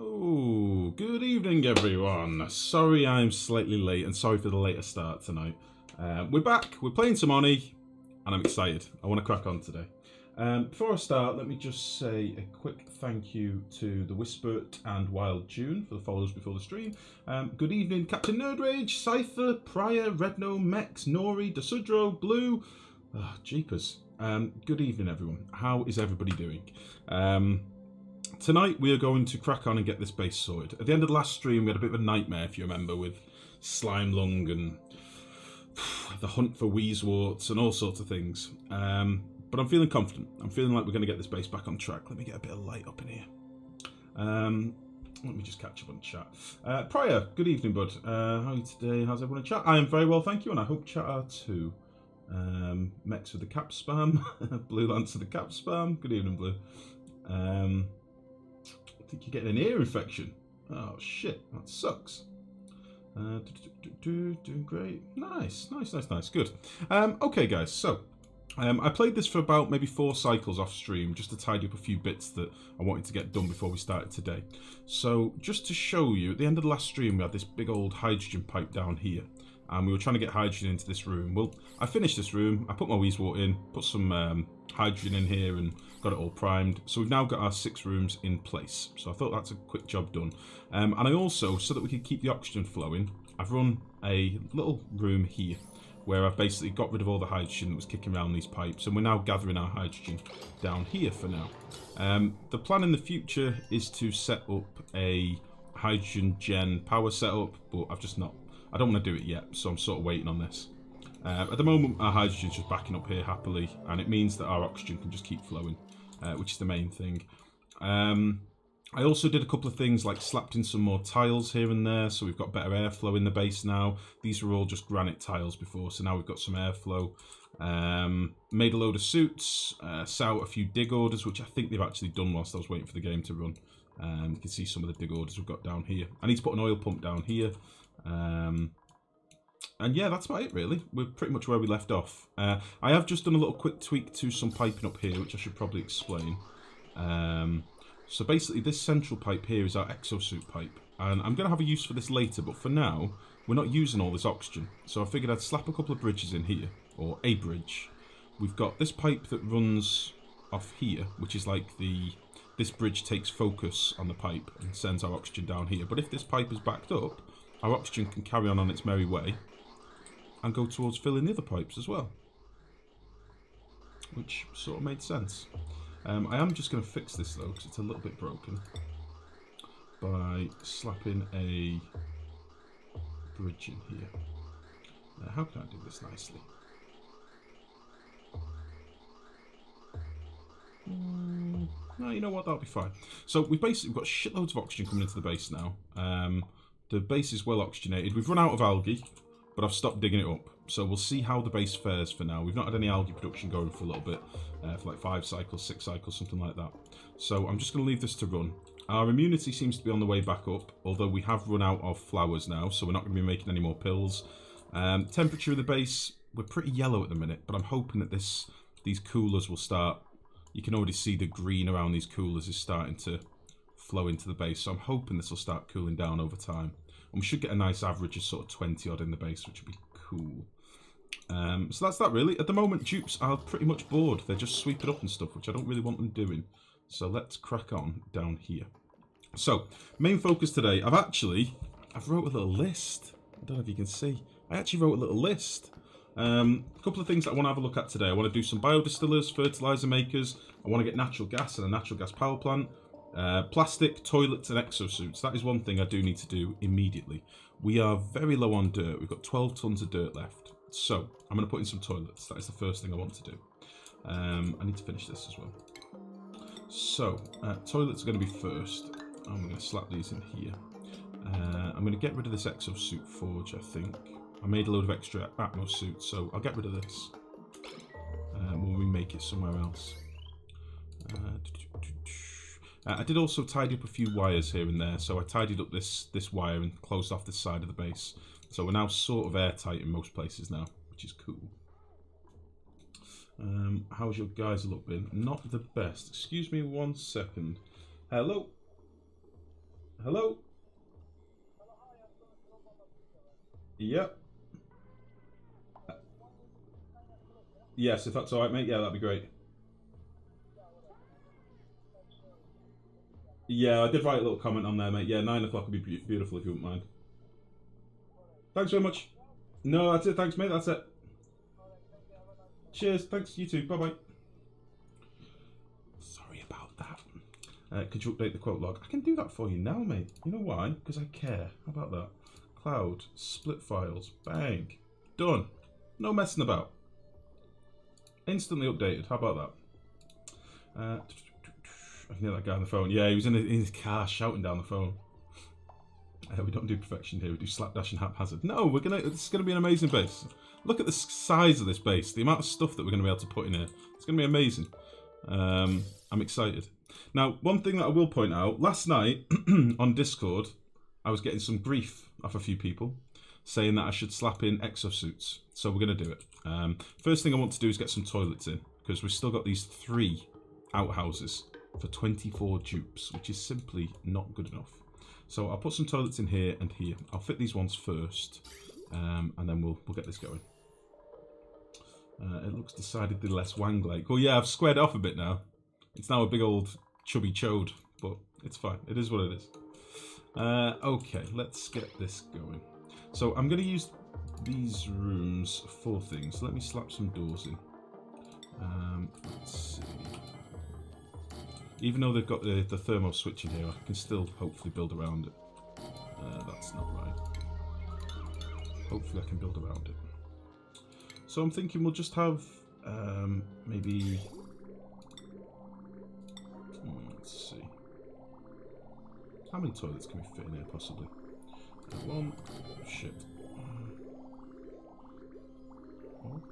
Oh, good evening everyone. Sorry I'm slightly late and sorry for the later start tonight. We're back, we're playing some Oni, and I'm excited. I want to crack on today. Before I start, let me just say a quick thank you to the Whispered and Wild June for the follows before the stream. Good evening Captain Nerdrage, Cypher, Prior, Redno, Mex, Nori, Desudro, Blue. Oh, jeepers. Good evening everyone. How is everybody doing? Tonight we are going to crack on and get this base sorted. At the end of the last stream we had a bit of a nightmare, if you remember, with Slime Lung and the hunt for Wheezeworts and all sorts of things. But I'm feeling confident. I'm feeling like we're going to get this base back on track. Let me get a bit of light up in here. Let me just catch up on chat. Prior, good evening, bud. How are you today? How's everyone in chat? I am very well, thank you, and I hope chat are too. Mex with the cap spam. Blue Lance with the cap spam. Good evening, Blue. I think you're getting an ear infection. Oh shit, that sucks. Doing great. Nice. Good. Okay, guys. So I played this for about maybe 4 cycles off stream just to tidy up a few bits that I wanted to get done before we started today. So just to show you, at the end of the last stream we had this big old hydrogen pipe down here. And we were trying to get hydrogen into this room. Well, I finished this room, I put my Wheezewort in, put some hydrogen in here and got it all primed. So we've now got our 6 rooms in place. So I thought that's a quick job done. And I also, so that we could keep the oxygen flowing, I've run a little room here where I've basically got rid of all the hydrogen that was kicking around these pipes. And we're now gathering our hydrogen down here for now. The plan in the future is to set up a hydrogen gen power setup, but I don't want to do it yet, so I'm sort of waiting on this. At the moment, our hydrogen's just backing up here happily, and it means that our oxygen can just keep flowing, which is the main thing. I also did a couple of things, like slapped in some more tiles here and there, so we've got better airflow in the base now. These were all just granite tiles before, so now we've got some airflow. Made a load of suits, set out a few dig orders, which I think they've actually done whilst I was waiting for the game to run. You can see some of the dig orders we've got down here. I need to put an oil pump down here. And yeah, that's about it really. We're pretty much where we left off. I have just done a little quick tweak to some piping up here, which I should probably explain. So basically this central pipe here is our exosuit pipe, and I'm going to have a use for this later, but for now we're not using all this oxygen, so I figured I'd slap a couple of bridges in here, or a bridge. We've got this pipe that runs off here, which is like this bridge takes focus on the pipe and sends our oxygen down here, but if this pipe is backed up, our oxygen can carry on its merry way and go towards filling the other pipes as well, which sort of made sense. I am just going to fix this though, because it's a little bit broken, by slapping a bridge in here. How can I do this nicely? No, you know what, that'll be fine. So we've got shitloads of oxygen coming into the base now. The base is well oxygenated. We've run out of algae, but I've stopped digging it up. So we'll see how the base fares for now. We've not had any algae production going for a little bit, for like 5 cycles, 6 cycles, something like that. So I'm just going to leave this to run. Our immunity seems to be on the way back up, although we have run out of flowers now, so we're not going to be making any more pills. Temperature of the base, we're pretty yellow at the minute, but I'm hoping that these coolers will start. You can already see the green around these coolers is starting to flow into the base, so I'm hoping this will start cooling down over time. And we should get a nice average of sort of 20 odd in the base, which would be cool. So that's that really. At the moment, dupes are pretty much bored. They're just sweeping up and stuff, which I don't really want them doing. So let's crack on down here. So, main focus today. I've wrote a little list. I don't know if you can see. I actually wrote a little list. A couple of things that I want to have a look at today. I want to do some biodistillers, fertilizer makers. I want to get natural gas and a natural gas power plant. Plastic, toilets and exosuits. That is one thing I do need to do immediately. We are very low on dirt. We've got 12 tons of dirt left. So I'm going to put in some toilets. That is the first thing I want to do. I need to finish this as well. So toilets are going to be first. I'm going to slap these in here. I'm going to get rid of this exosuit forge, I think. I made a load of extra Atmosuits, so I'll get rid of this. We'll remake it somewhere else. I did also tidy up a few wires here and there, so I tidied up this wire and closed off this side of the base. So we're now sort of airtight in most places now, which is cool. How's your guys' look been? Not the best. Excuse me 1 second. Hello? Hello? Yep. Yes, if that's alright, mate. Yeah, that'd be great. Yeah, I did write a little comment on there, mate. Yeah, 9 o'clock would be beautiful if you wouldn't mind. Thanks very much. No, that's it. Thanks, mate. That's it. Cheers. Thanks. You too. Bye-bye. Sorry about that. Could you update the quote log? I can do that for you now, mate. You know why? Because I care. How about that? Cloud. Split files. Bang. Done. No messing about. Instantly updated. How about that? I can hear that guy on the phone. Yeah, he was in his car shouting down the phone. We don't do perfection here. We do slapdash and haphazard. No, it's gonna be an amazing base. Look at the size of this base. The amount of stuff that we're gonna be able to put in here. It's gonna be amazing. I'm excited. Now, one thing that I will point out. Last night on Discord, I was getting some grief off a few people saying that I should slap in exosuits. So we're gonna do it. First thing I want to do is get some toilets in because we've still got these 3 outhouses for 24 dupes, which is simply not good enough. So I'll put some toilets in here and here. I'll fit these ones first, and then we'll get this going. It looks decidedly less wang-like. Oh yeah, I've squared it off a bit now. It's now a big old chubby chode, but it's fine. It is what it is. Okay, let's get this going. So I'm going to use these rooms for things. Let me slap some doors in. Let's see. Even though they've got the thermo switch in here, I can still hopefully build around it. That's not right. Hopefully I can build around it. So I'm thinking we'll just have maybe... let's see. How many toilets can we fit in here possibly? One. Shit. One.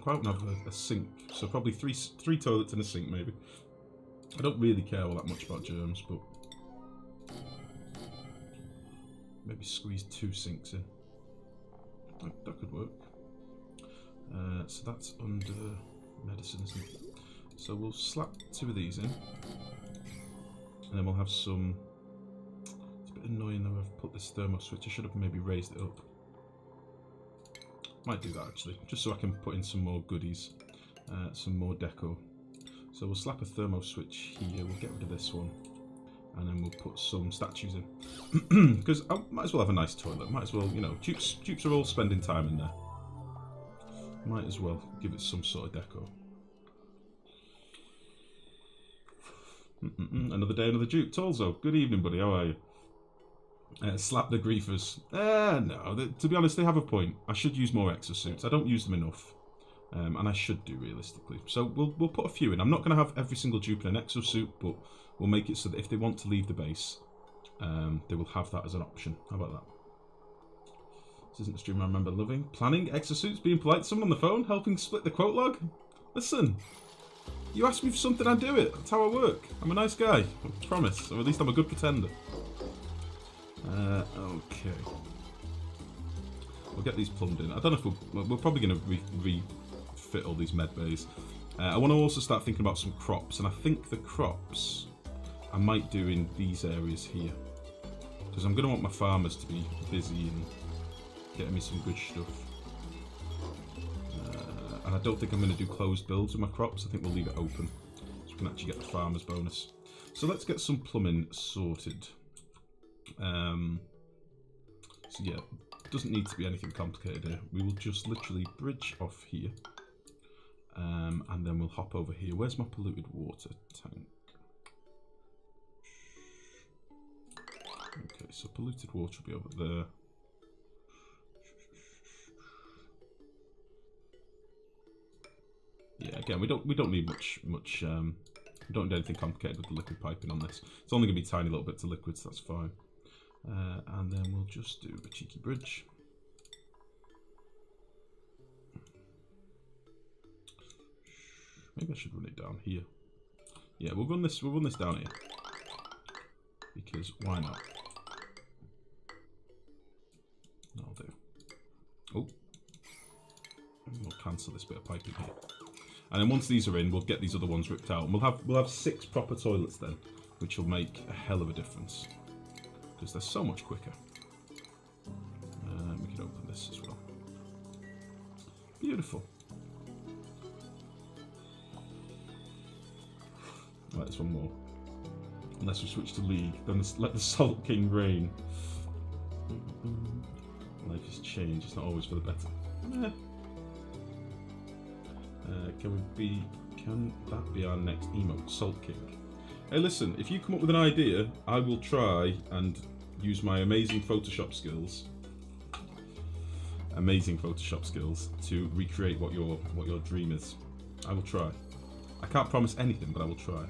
Quite want to have a sink, so probably three toilets and a sink maybe. I don't really care all that much about germs, but maybe squeeze 2 sinks in. That could work. So that's under medicine, isn't it? So we'll slap 2 of these in, and then we'll have some. It's a bit annoying though. I've put this thermo switch. I should have maybe raised it up. Might do that actually, just so I can put in some more goodies, some more deco. So we'll slap a thermo switch here, we'll get rid of this one, and then we'll put some statues in. Because I might as well have a nice toilet, might as well, you know, dupes are all spending time in there. Might as well give it some sort of deco. Another day, another dupe. Tolzo, good evening buddy, how are you? Slap the griefers. No, to be honest, they have a point. I should use more exosuits. I don't use them enough. And I should do realistically. So we'll put a few in. I'm not going to have every single dupe in an exosuit, but we'll make it so that if they want to leave the base, they will have that as an option. How about that? This isn't a stream I remember loving. Planning exosuits, being polite to someone on the phone, helping split the quote log. Listen, you ask me for something, I do it. That's how I work. I'm a nice guy, I promise. Or at least I'm a good pretender. Okay. We'll get these plumbed in. I don't know if we're probably going to refit all these med bays. I want to also start thinking about some crops, and I think the crops I might do in these areas here, because I'm going to want my farmers to be busy and getting me some good stuff. And I don't think I'm going to do closed builds with my crops. I think we'll leave it open, so we can actually get the farmers bonus. So let's get some plumbing sorted. So yeah, doesn't need to be anything complicated here. We will just literally bridge off here, and then we'll hop over here. Where's my polluted water tank? Okay, so polluted water will be over there. Yeah, again, we don't need much. We don't need anything complicated with the liquid piping on this. It's only going to be tiny little bits of liquids. That's fine. And then we'll just do a cheeky bridge. Maybe I should run it down here. Yeah, we'll run this down here. Because why not? That'll do. Oh. We'll cancel this bit of piping here. And then once these are in, we'll get these other ones ripped out. And we'll have 6 proper toilets then. which will make a hell of a difference because they're so much quicker. We can open this as well. Beautiful. Right, there's one more. Unless we switch to League, then let the Salt King reign. Life has changed, it's not always for the better. Can that be our next emote? Salt King. Hey listen, if you come up with an idea, I will try and use my amazing Photoshop skills. To recreate what your dream is. I will try. I can't promise anything, but I will try.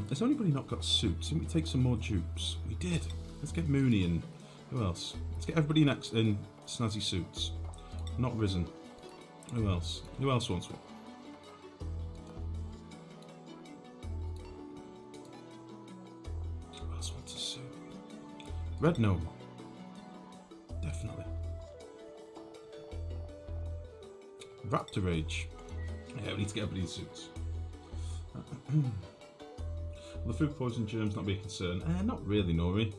Has anybody not got suits? Didn't we take some more dupes? We did. Let's get Mooney and who else? Let's get everybody next in snazzy suits. Not Risen. Who else? Who else wants one? Who else wants a suit? Red Gnome. Definitely. Raptor Rage. Yeah, we need to get everybody in suits. Will the food poison germs not be a concern? Not really, Nori.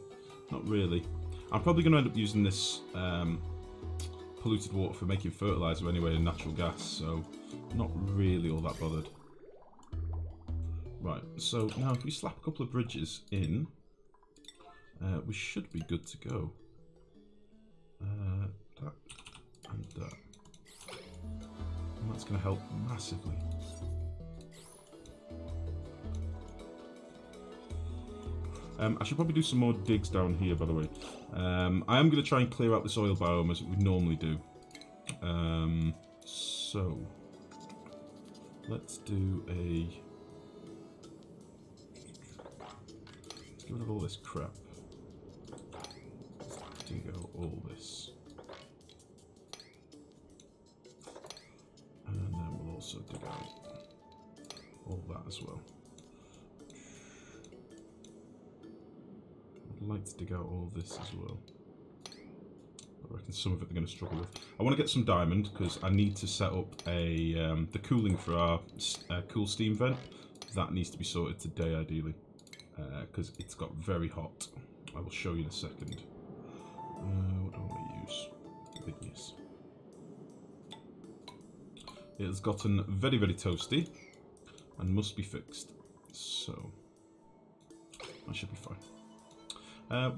Not really. I'm probably going to end up using this polluted water for making fertilizer anyway and natural gas, so not really all that bothered. Right, so now if we slap a couple of bridges in, we should be good to go. That and that. And that's going to help massively. I should probably do some more digs down here, by the way. I am going to try and clear out this oil biome as we normally do. So, let's do a... Let's get rid of all this crap. Let's dig out all this. And then we'll also dig out all that as well. I'd like to dig out all this as well. I reckon some of it they're going to struggle with. I want to get some diamond because I need to set up a the cooling for our cool steam vent. That needs to be sorted today, ideally, because it's got very hot. I will show you in a second. What do I want to use? Igneous. It has gotten very, very toasty and must be fixed. So that should be fine.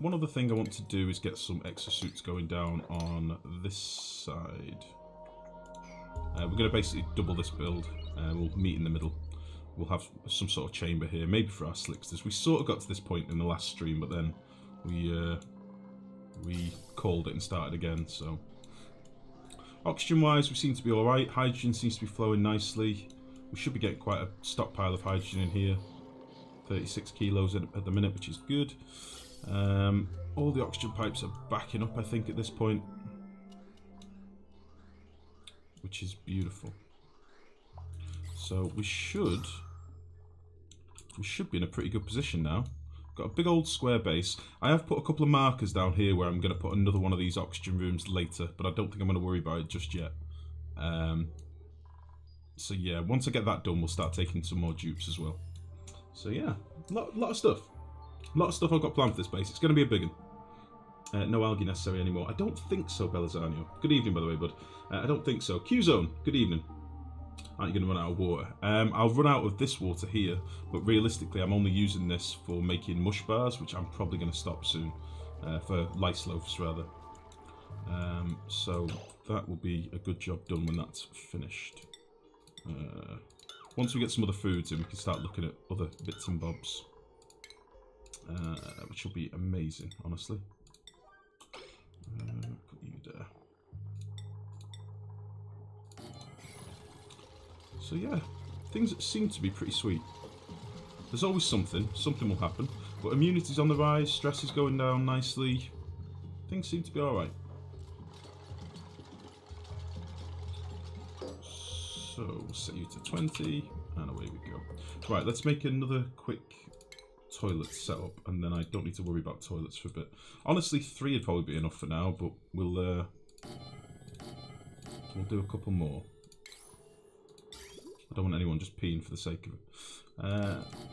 One other thing I want to do is get some exosuits going down on this side. We're going to basically double this build. We'll meet in the middle. We'll have some sort of chamber here, maybe for our slicksters. We sort of got to this point in the last stream, but then we called it and started again. So oxygen-wise, we seem to be all right. Hydrogen seems to be flowing nicely. We should be getting quite a stockpile of hydrogen in here. 36 kilos at the minute, which is good. All the oxygen pipes are backing up, I think, at this point, which is beautiful. So we should be in a pretty good position now. Got a big old square base. I have put a couple of markers down here where I'm going to put another one of these oxygen rooms later, but I don't think I'm going to worry about it just yet. So yeah, once I get that done, we'll start taking some more dupes as well. So yeah, lot of stuff. A lot of stuff I've got planned for this base. It's going to be a big one. No algae necessary anymore. I don't think so, Belazanio. Good evening, by the way, bud. I don't think so. Q-Zone, good evening. Aren't you going to run out of water? I'll run out of this water here, but realistically, I'm only using this for making mush bars, which I'm probably going to stop soon. For lice loaves, rather. So that will be a good job done when that's finished. Once we get some other foods in, we can start looking at other bits and bobs. Which will be amazing, honestly. Put you there. So yeah, things seem to be pretty sweet. There's always something will happen. But immunity's on the rise, stress is going down nicely. Things seem to be alright. So we'll set you to 20, and away we go. Right, let's make another quick toilet setup, and then I don't need to worry about toilets for a bit. Honestly, 3 would probably be enough for now, but we'll do a couple more. I don't want anyone just peeing for the sake of it.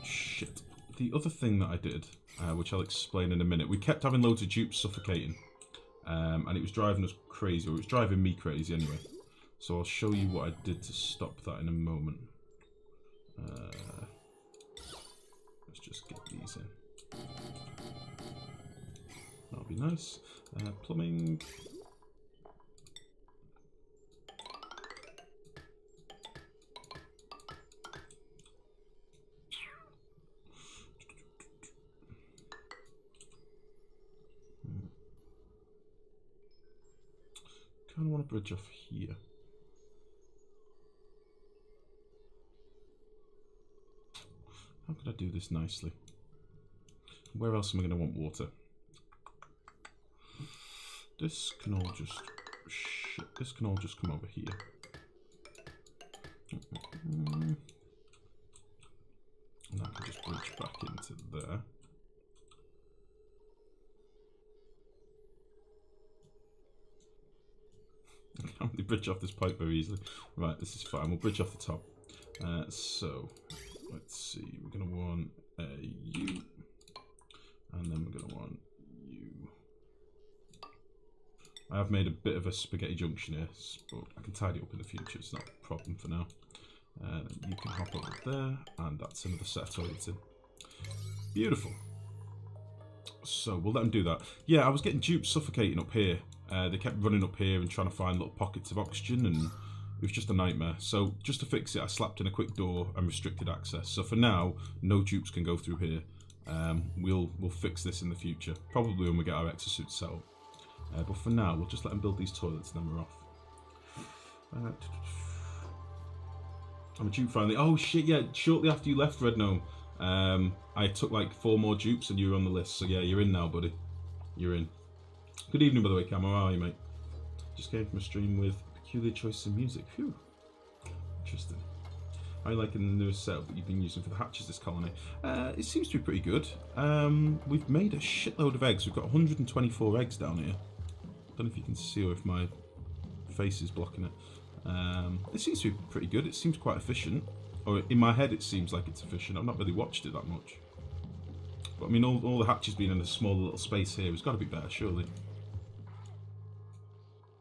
Shit. The other thing that I did, which I'll explain in a minute, we kept having loads of dupes suffocating. And it was driving us crazy, or it was driving me crazy anyway. So I'll show you what I did to stop that in a moment. Let's just get these in. That'll be nice. Plumbing. Kind of want to bridge off here. How can I do this nicely? Where else am I going to want water? This can all just... Shit, this can all just come over here. And that can just bridge back into there. I can't really bridge off this pipe very easily. Right, this is fine. We'll bridge off the top. So, let's see. We're going to want a U. And then we're going to want U. I have made a bit of a spaghetti junction here, but I can tidy it up in the future. It's not a problem for now. You can hop over there, and that's another set of toilets in. Beautiful. So, we'll let them do that. Yeah, I was getting dupes suffocating up here. They kept running up here and trying to find little pockets of oxygen, and it was just a nightmare. So just to fix it, I slapped in a quick door and restricted access. So for now, no dupes can go through here. We'll fix this in the future, probably when we get our exosuits set up. But for now, we'll just let them build these toilets and then we're off. I'm a dupe finally. Oh shit, yeah, shortly after you left, Red Gnome, I took like 4 more dupes and you were on the list. So yeah, you're in now, buddy. You're in. Good evening, by the way, Cam. How are you, mate? Just came from a stream with peculiar choices in music. Phew. Interesting. I like in the newest setup that you've been using for the hatches this colony. It seems to be pretty good. We've made a shitload of eggs. We've got 124 eggs down here. Don't know if you can see or if my face is blocking it. It seems to be pretty good. It seems quite efficient. Or in my head, it seems like it's efficient. I've not really watched it that much. But I mean, all the hatches being in a small little space here has got to be better, surely.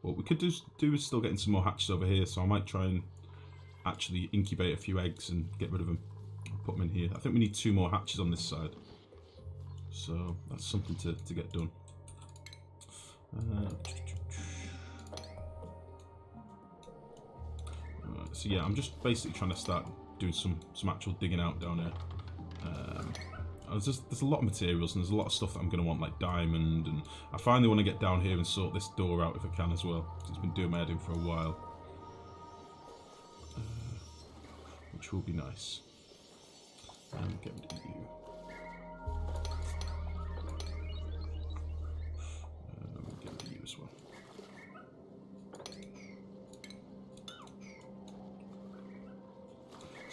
What we could do is still getting some more hatches over here, so I might try and actually incubate a few eggs and get rid of them. I'll put them in here. I think we need 2 more hatches on this side. So that's something to get done. So yeah, I'm just basically trying to start doing some actual digging out down here. There's a lot of materials and there's a lot of stuff that I'm going to want, like diamond, and I finally want to get down here and sort this door out if I can as well. It's been doing my head in for a while, which will be nice. Get rid of you. Get rid of you as well.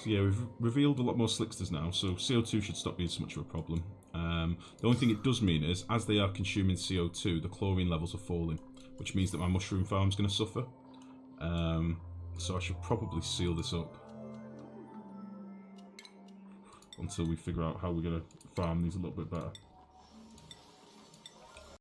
So yeah, we've revealed a lot more slicksters now, so CO2 should stop being so much of a problem. The only thing it does mean is, as they are consuming CO2, the chlorine levels are falling, which means that my mushroom farm's going to suffer. So I should probably seal this up until we figure out how we're going to farm these a little bit better.